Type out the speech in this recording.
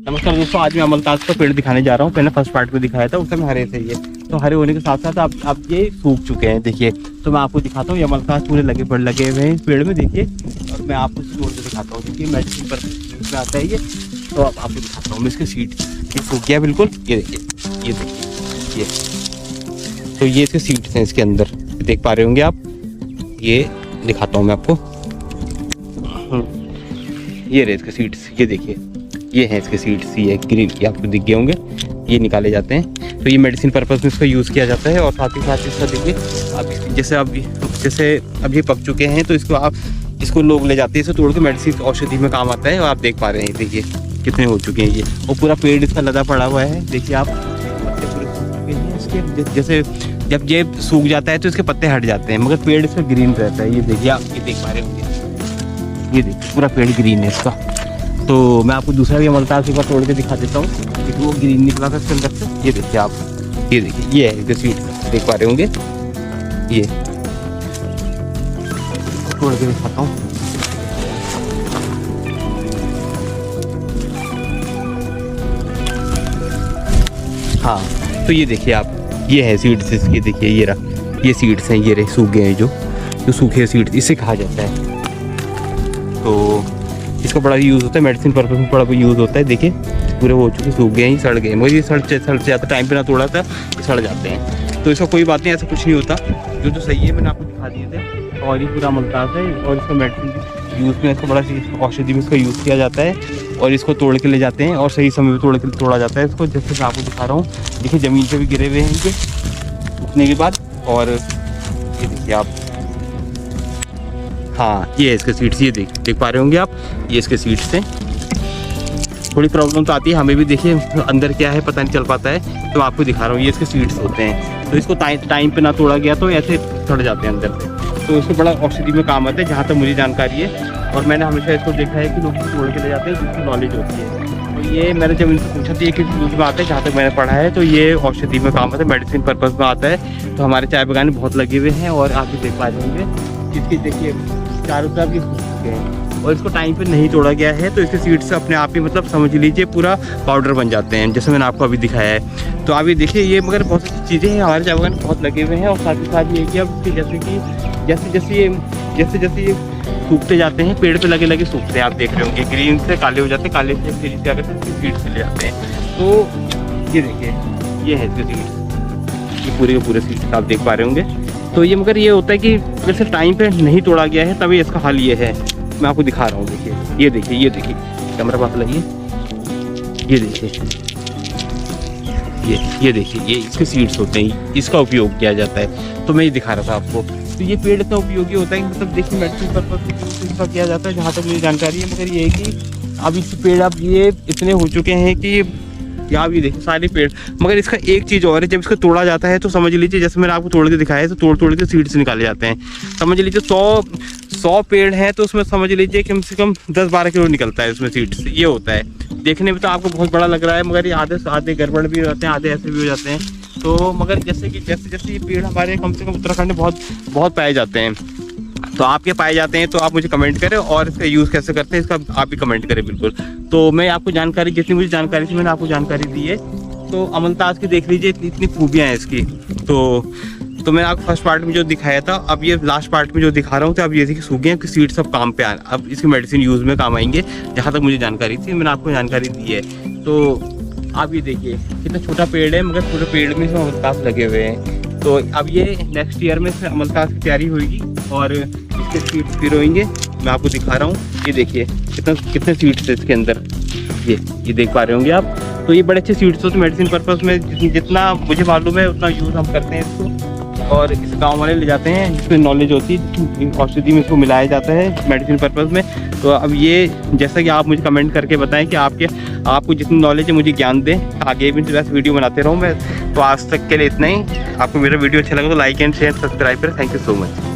नमस्कार दोस्तों, आज मैं अमलतास का पेड़ दिखाने जा रहा हूँ। मैंने फर्स्ट पार्ट में दिखाया था, उस समय हरे थे ये, तो हरे होने के साथ साथ अब ये सूख चुके हैं। देखिए, तो मैं आपको दिखाता हूँ। ये अमलतास पूरे लगे हुए हैं इस पेड़ में, देखिए। और मैं आपको तोड़ के दिखाता हूँ, देखिए मेडिसिन पर्पज में आता है ये। तो अब आपको दिखाता हूँ मैं इसके सीड, ये सूख गया बिल्कुल। ये देखिए, ये देखिए, ये तो ये इसके सीड्स हैं इसके अंदर, देख पा रहे होंगे आप। ये दिखाता हूँ मैं आपको, ये रहे इसके सीड्स, ये देखिए, ये हैं इसके सीड्स, ये ग्रीन, ये आपको दिख गए होंगे। ये निकाले जाते हैं, तो ये मेडिसिन पर्पस में इसका यूज़ किया जाता है। और साथ ही साथ इसका देखिए, अब जैसे अब ये पक चुके हैं, तो इसको लोग ले जाते हैं, इसे तोड़ के मेडिसिन औषधि में काम आता है। और आप देख पा रहे हैं, देखिए कितने हो चुके हैं ये। और पूरा पेड़ इसका लदा पड़ा हुआ है, देखिए आप, पत्ते पूरे सूख चुके हैं इसके। जैसे जब ये सूख जाता है तो इसके पत्ते हट जाते हैं, मगर पेड़ इसका ग्रीन रहता है। ये देखिए आप, ये देख पा रहे होंगे, ये देखिए पूरा पेड़ ग्रीन है इसका। तो मैं आपको दूसरा भी अमलतास एक बार तोड़ के दिखा देता हूँ, क्योंकि वो ग्रीन निकला था इसके अंदर से। ये देखिए आप, ये देखिए, ये है इसके सीड, देख पा रहे होंगे। ये तोड़ के दिखाता हूँ। हाँ, तो ये देखिए आप, ये है सीड्स इसके, देखिए ये रहा, ये सीड्स हैं, ये रहे सूख गए हैं जो सूखे सीड्स, इसे कहा जाता है। तो इसका बड़ा यूज़ होता है, मेडिसिन पर्पज में बड़ा यूज़ होता है। देखिए पूरे हो चुके, सूख गए हैं, सड़ गए, मगर ये सड़ जाता, टाइम पे ना तोड़ा था, ये सड़ जाते हैं। तो इसका कोई बात नहीं, ऐसा कुछ नहीं होता। जो सही है मैंने आपको दिखा दिए थे। और ये पूरा अमलतास है, और इसका मेडिसिन यूज़ में, इसका बड़ा औषधि में इसका यूज़ किया जाता है। और इसको तोड़ के ले जाते हैं, और सही समय पर तोड़ा जाता है इसको। जैसे मैं आपको दिखा रहा हूँ, देखिए ज़मीन पर भी गिरे हुए हैं इनके सूखने के बाद। और ये देखिए आप, हाँ, ये है इसके सीड्स, ये देख पा रहे होंगे आप, ये इसके सीड्स हैं। थोड़ी प्रॉब्लम तो आती है हमें भी, देखिए अंदर क्या है पता नहीं चल पाता है, तो आपको दिखा रहा हूँ। ये इसके सीड्स होते हैं, तो इसको टाइम पे ना तोड़ा गया तो ऐसे सड़ जाते हैं अंदर से। तो इसको बड़ा औषधि में काम आता है, जहाँ तक मुझे जानकारी है। और मैंने हमेशा इसको देखा है कि लोग तोड़ के ले जाते हैं, जिसकी नॉलेज होती है। तो ये मैंने जब इनसे पूछा तो ये किस यूज में आता है, जहाँ तक मैंने पढ़ा है, तो ये औषधि में काम आता है, मेडिसिन पर्पज़ में आता है। तो हमारे चाय बगान बहुत लगे हुए हैं, और आप भी देख पा रहे होंगे, इसकी देखिए चारों तरफ ये सूख चुके हैं। और इसको टाइम पे नहीं तोड़ा गया है, तो इसके सीड्स अपने आप ही, मतलब समझ लीजिए पूरा पाउडर बन जाते हैं, जैसे मैंने आपको अभी दिखाया है। तो आप ये देखिए, ये मगर बहुत सी चीज़ें हैं हमारे चाय बगान बहुत लगे हुए हैं। और साथ ही साथ ये कि अब जैसे ये सूखते जाते हैं, पेड़ पे लगे सूखते हैं, आप देख रहे होंगे, ग्रीन से काले हो जाते हैं, काले से फिर क्या करते हैं, सीड से ले जाते हैं। तो ये देखिए, ये है इसके सीड, ये पूरे के पूरे सीड आप देख पा रहे होंगे। तो ये मगर ये होता है कि अगर सिर्फ टाइम पे नहीं तोड़ा गया है, तभी इसका हाल ये है। मैं आपको दिखा रहा हूँ, देखिए, ये देखिए, कैमरा पास लगाइए, ये देखिए, ये देखिए, ये इसके सीड्स होते हैं, इसका उपयोग किया जाता है। तो मैं ये दिखा रहा था आपको। तो ये पेड़ इतना उपयोगी होता है कि मतलब देखिए मेडिसिन पर्पज इसका किया जाता है, जहाँ तक मुझे जानकारी है। मगर ये है कि अब इस पेड़ अब ये इतने हो चुके हैं कि आप ये देखिए सारे पेड़। मगर इसका एक चीज़ और है, जब इसको तोड़ा जाता है तो समझ लीजिए, जैसे मैंने आपको तोड़ के दिखाया है, तो तोड़ के सीड्स निकाले जाते हैं। समझ लीजिए 100 पेड़ हैं, तो उसमें समझ लीजिए कम से कम 10-12 किलो निकलता है उसमें सीड्स। ये होता है, देखने में तो आपको बहुत बड़ा लग रहा है, मगर ये आधे गड़बड़ भी हो जाते हैं, आधे ऐसे भी हो जाते हैं। तो मगर जैसे ये पेड़ हमारे कम से कम उत्तराखंड में बहुत पाए जाते हैं। तो आपके पाए जाते हैं, तो आप मुझे कमेंट करें, और इसका यूज़ कैसे करते हैं इसका आप भी कमेंट करें बिल्कुल। तो मैं आपको जानकारी, जितनी मुझे जानकारी थी मैंने आपको जानकारी दी है। तो अमलतास की देख लीजिए, इतनी खूबियाँ हैं इसकी। तो मैंने आपको फर्स्ट पार्ट में जो दिखाया था, अब ये लास्ट पार्ट में जो दिखा रहा हूँ, तो अब ये देखिए सूख गए हैं कि सीड सब काम पे अब इसकी मेडिसिन यूज़ में काम आएंगे, जहाँ तक मुझे जानकारी थी मैंने आपको जानकारी दी है। तो आप ये देखिए कितना छोटा पेड़ है, मगर पूरे पेड़ में इसमें अमलतास लगे हुए हैं। तो अब ये नेक्स्ट ईयर में इसमें अमलतास की तैयारी होगी, और इसके सीड्स फिर होंगे। मैं आपको दिखा रहा हूँ, ये देखिए कितने सीड्स है इसके अंदर, ये देख पा रहे होंगे आप। तो ये बड़े अच्छे सीड्स होते हैं, मेडिसिन पर्पज़ में जितना मुझे मालूम है उतना यूज़ हम करते हैं इसको। और इस गांव वाले ले जाते हैं, जिसमें नॉलेज होती है, औषधि में इसको मिलाया जाता है मेडिसिन पर्पज़ में। तो अब ये जैसा कि आप मुझे कमेंट करके बताएं कि आपको जितनी नॉलेज है मुझे ज्ञान दें, आगे भी तो ऐसे वीडियो बनाते रहूँ मैं। तो आज तक के लिए इतना ही। आपको मेरा वीडियो अच्छा लगा तो लाइक एंड शेयर सब्सक्राइब करें। Thank you so much.